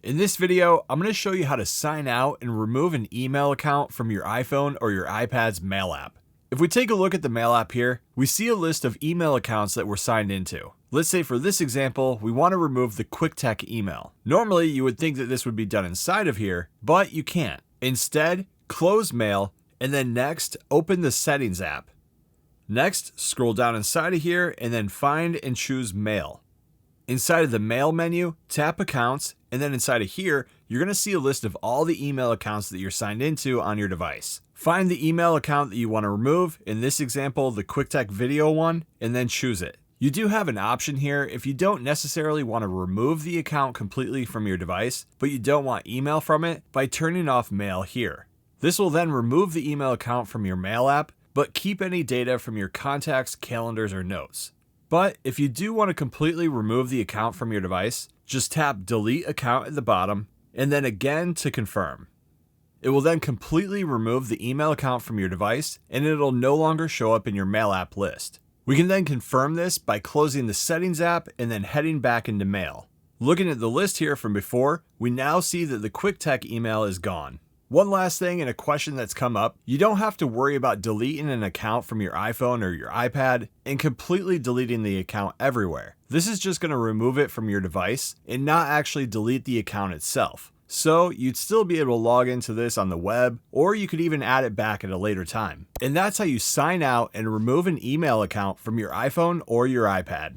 In this video, I'm going to show you how to sign out and remove an email account from your iPhone or your iPad's Mail app. If we take a look at the Mail app here, we see a list of email accounts that we're signed into. Let's say for this example, we want to remove the QuickTech email. Normally, you would think that this would be done inside of here, but you can't. Instead, close Mail, and then next, open the Settings app. Next, scroll down inside of here and then find and choose Mail. Inside of the Mail menu, tap Accounts, and then inside of here, you're going to see a list of all the email accounts that you're signed into on your device. Find the email account that you want to remove, in this example, the QuickTech video one, and then choose it. You do have an option here if you don't necessarily want to remove the account completely from your device, but you don't want email from it, by turning off Mail here. This will then remove the email account from your Mail app, but keep any data from your contacts, calendars, or notes. But if you do want to completely remove the account from your device, just tap Delete Account at the bottom, and then again to confirm. It will then completely remove the email account from your device, and it'll no longer show up in your Mail app list. We can then confirm this by closing the Settings app and then heading back into Mail. Looking at the list here from before, we now see that the QuickTech email is gone. One last thing and a question that's come up, you don't have to worry about deleting an account from your iPhone or your iPad and completely deleting the account everywhere. This is just going to remove it from your device and not actually delete the account itself. So you'd still be able to log into this on the web, or you could even add it back at a later time. And that's how you sign out and remove an email account from your iPhone or your iPad.